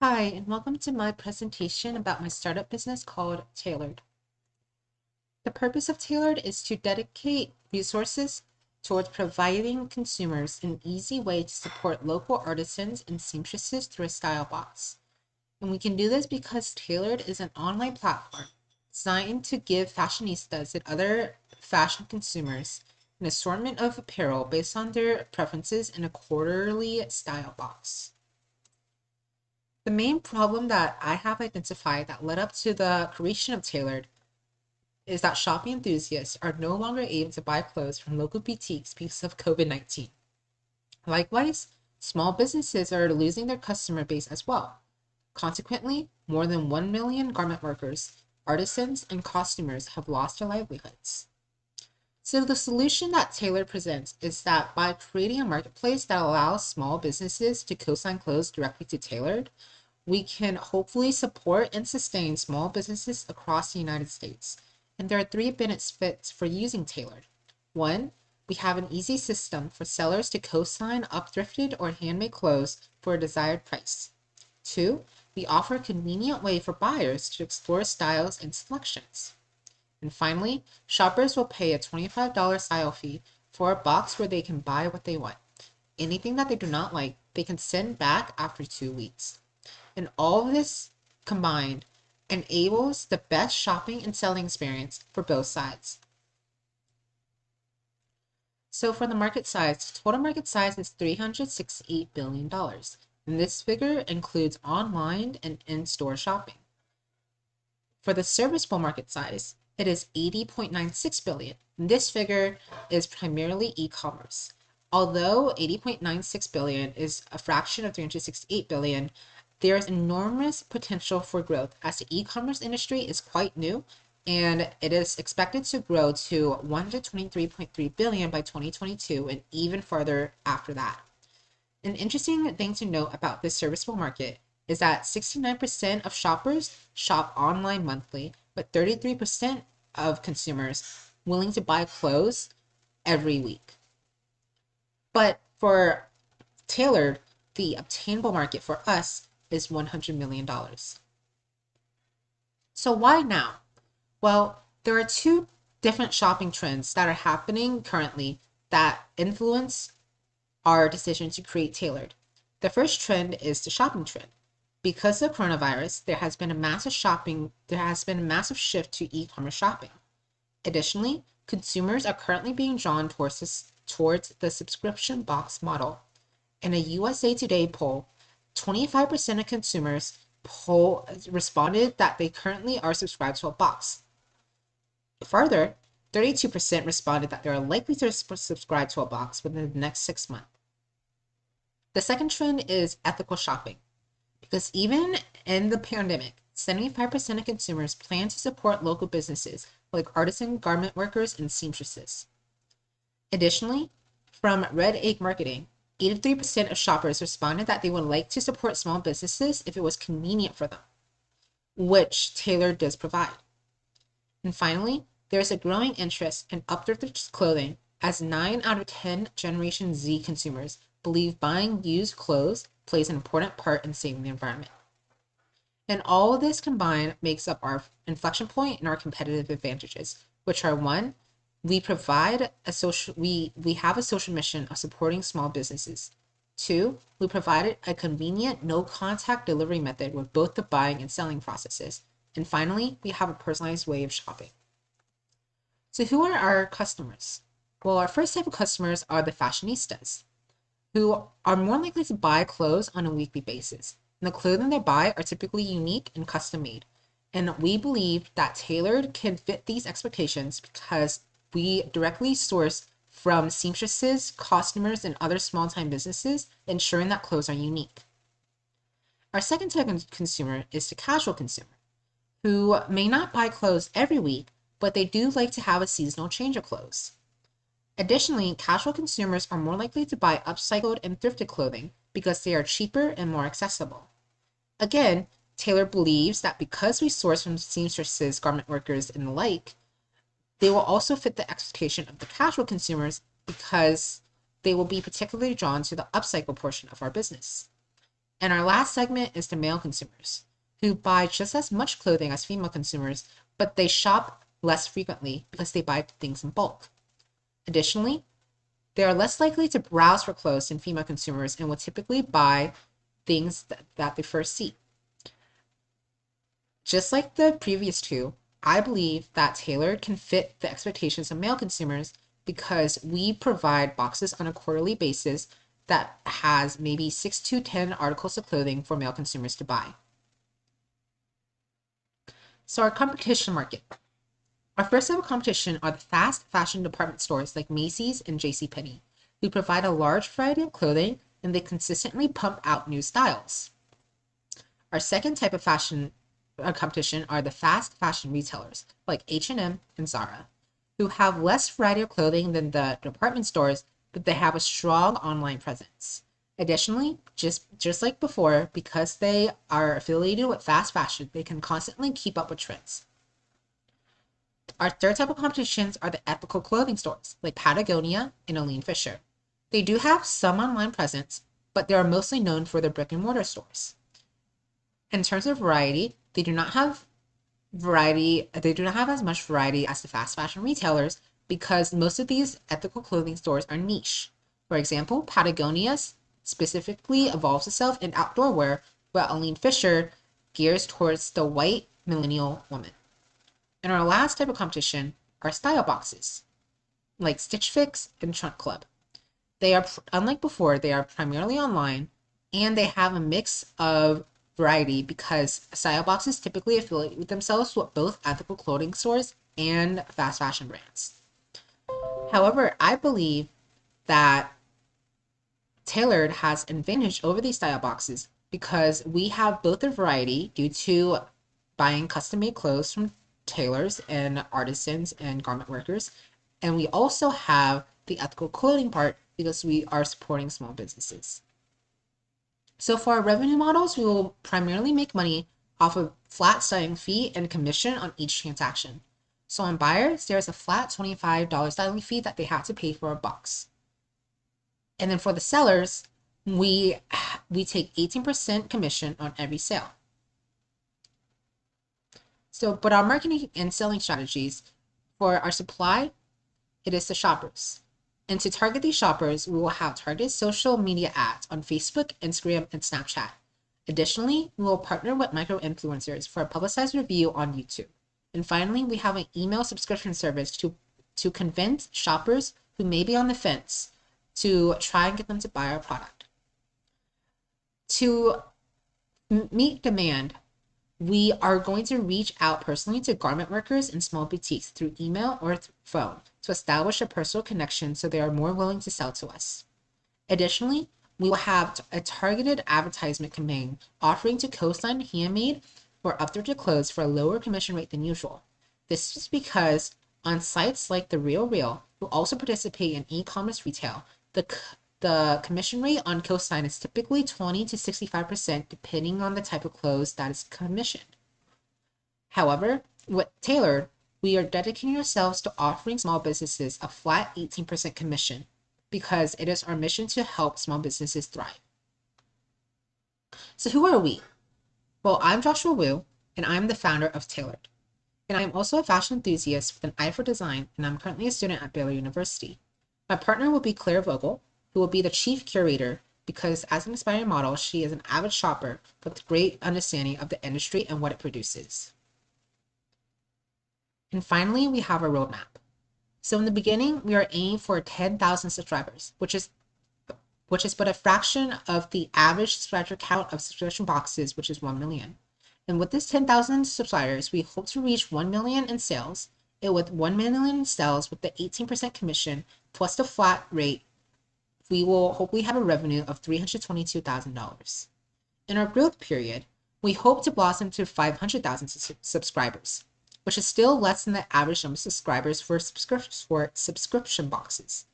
Hi, and welcome to my presentation about my startup business called Tailored. The purpose of Tailored is to dedicate resources towards providing consumers an easy way to support local artisans and seamstresses through a style box. And we can do this because Tailored is an online platform designed to give fashionistas and other fashion consumers an assortment of apparel based on their preferences in a quarterly style box. The main problem that I have identified that led up to the creation of Tailored is that shopping enthusiasts are no longer able to buy clothes from local boutiques because of COVID-19. Likewise, small businesses are losing their customer base as well. Consequently, more than 1 million garment workers, artisans, and costumers have lost their livelihoods. So the solution that Taylor presents is that by creating a marketplace that allows small businesses to co-sign clothes directly to Tailored, we can hopefully support and sustain small businesses across the United States. And there are three benefits for using Tailored. One, we have an easy system for sellers to co-sign up-thrifted or handmade clothes for a desired price. Two, we offer a convenient way for buyers to explore styles and selections. And finally, shoppers will pay a $25 style fee for a box where they can buy what they want. Anything that they do not like, they can send back after 2 weeks. And all of this combined enables the best shopping and selling experience for both sides. So for the market size, total market size is $368 billion. And this figure includes online and in-store shopping. For the serviceable market size, it is 80.96 billion. And this figure is primarily e-commerce. Although 80.96 billion is a fraction of 368 billion, there is enormous potential for growth as the e-commerce industry is quite new and it is expected to grow to 123.3 billion by 2022 and even further after that. An interesting thing to note about this serviceable market is that 69% of shoppers shop online monthly, but 33% of consumers willing to buy clothes every week. But for Tailored, the obtainable market for us is $100 million. So why now? Well, there are two different shopping trends that are happening currently that influence our decision to create Tailored. The first trend is the shopping trend. Because of coronavirus, there has been a massive shift to e-commerce shopping. Additionally, consumers are currently being drawn towards the subscription box model. In a USA Today poll, 25% of consumers responded that they currently are subscribed to a box. Further, 32% responded that they are likely to subscribe to a box within the next 6 months. The second trend is ethical shopping. Because even in the pandemic, 75% of consumers plan to support local businesses like artisan garment workers and seamstresses. Additionally, from Red Egg Marketing, 83% of shoppers responded that they would like to support small businesses if it was convenient for them, which Tailored does provide. And finally, there is a growing interest in up-thrifted clothing as 9 out of 10 Generation Z consumers believe buying used clothes plays an important part in saving the environment. And all of this combined makes up our inflection point and our competitive advantages, which are one, we have a social mission of supporting small businesses. Two, we provided a convenient no contact delivery method with both the buying and selling processes. And finally, we have a personalized way of shopping. So who are our customers? Well, our first type of customers are the fashionistas, who are more likely to buy clothes on a weekly basis. And the clothing they buy are typically unique and custom made. And we believe that Tailored can fit these expectations because we directly source from seamstresses, costumers, and other small-time businesses, ensuring that clothes are unique. Our second type of consumer is the casual consumer, who may not buy clothes every week, but they do like to have a seasonal change of clothes. Additionally, casual consumers are more likely to buy upcycled and thrifted clothing because they are cheaper and more accessible. Again, Taylor believes that because we source from seamstresses, garment workers, and the like, they will also fit the expectation of the casual consumers because they will be particularly drawn to the upcycle portion of our business. And our last segment is the male consumers, who buy just as much clothing as female consumers, but they shop less frequently because they buy things in bulk. Additionally, they are less likely to browse for clothes than female consumers and will typically buy things that they first see. Just like the previous two, I believe that tailored can fit the expectations of male consumers because we provide boxes on a quarterly basis that has maybe 6 to 10 articles of clothing for male consumers to buy. So our competition market. Our first type of competition are the fast fashion department stores like Macy's and JCPenney, who provide a large variety of clothing and they consistently pump out new styles. Our second type of fashion competition are the fast fashion retailers like H&M and Zara, who have less variety of clothing than the department stores, but they have a strong online presence. Additionally, just like before, because they are affiliated with fast fashion, they can constantly keep up with trends. Our third type of competitions are the ethical clothing stores, like Patagonia and Aline Fisher. They do have some online presence, but they are mostly known for their brick and mortar stores. In terms of variety, they do not have as much variety as the fast fashion retailers because most of these ethical clothing stores are niche. For example, Patagonia specifically evolves itself in outdoor wear, while Aline Fisher gears towards the white millennial woman. And our last type of competition are style boxes, like Stitch Fix and Trunk Club. They are, unlike before, they are primarily online, and they have a mix of variety because style boxes typically affiliate themselves with both ethical clothing stores and fast fashion brands. However, I believe that Tailored has an advantage over these style boxes because we have both a variety due to buying custom-made clothes from tailors and artisans and garment workers, and we also have the ethical clothing part because we are supporting small businesses. So for our revenue models, we will primarily make money off of flat styling fee and commission on each transaction. So on buyers, there's a flat $25 styling fee that they have to pay for a box. And then for the sellers, we take 18% commission on every sale. So, but our marketing and selling strategies for our supply, it is the shoppers. And to target these shoppers, we will have targeted social media ads on Facebook, Instagram, and Snapchat. Additionally, we will partner with micro-influencers for a publicized review on YouTube. And finally, we have an email subscription service to convince shoppers who may be on the fence to try and get them to buy our product. To meet demand, we are going to reach out personally to garment workers and small boutiques through email or phone to establish a personal connection so they are more willing to sell to us. Additionally, we will have a targeted advertisement campaign offering to co-sign handmade or upthrifted clothes for a lower commission rate than usual. This is because on sites like The RealReal, who also participate in e-commerce retail, the commission rate on co-sign is typically 20 to 65% depending on the type of clothes that is commissioned. However, with Tailored, we are dedicating ourselves to offering small businesses a flat 18% commission because it is our mission to help small businesses thrive. So who are we? Well, I'm Joshua Wu, and I'm the founder of Tailored. And I'm also a fashion enthusiast with an eye for design, and I'm currently a student at Baylor University. My partner will be Claire Vogel, who will be the chief curator because as an aspiring model, she is an avid shopper with great understanding of the industry and what it produces. And finally, we have a roadmap. So in the beginning, we are aiming for 10,000 subscribers, which is but a fraction of the average subscriber count of subscription boxes, which is 1 million. And with this 10,000 subscribers, we hope to reach 1 million in sales. And with 1 million in sales, with the 18% commission plus the flat rate, we will hopefully have a revenue of $322,000. In our growth period, we hope to blossom to 500,000 subscribers, which is still less than the average number of subscribers for subscription boxes.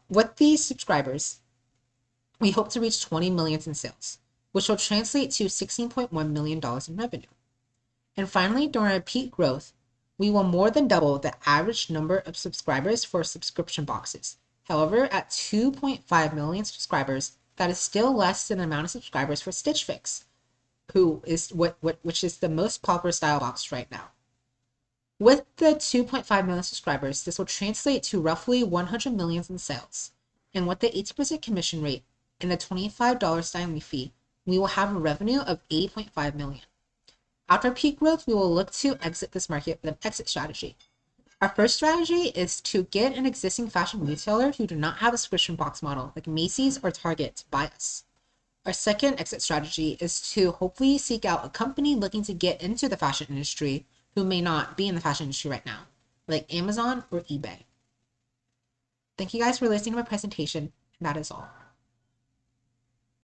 With these subscribers, we hope to reach 20 million in sales, which will translate to $16.1 million in revenue. And finally, during our peak growth, we will more than double the average number of subscribers for subscription boxes. However, at 2.5 million subscribers, that is still less than the amount of subscribers for Stitch Fix, which is the most popular style box right now. With the 2.5 million subscribers, this will translate to roughly 100 million in sales. And with the 80% commission rate and the $25 styling fee, we will have a revenue of 8.5 million. After peak growth, we will look to exit this market with an exit strategy. Our first strategy is to get an existing fashion retailer who do not have a subscription box model, like Macy's or Target, to buy us. Our second exit strategy is to hopefully seek out a company looking to get into the fashion industry who may not be in the fashion industry right now, like Amazon or eBay. Thank you guys for listening to my presentation, and that is all.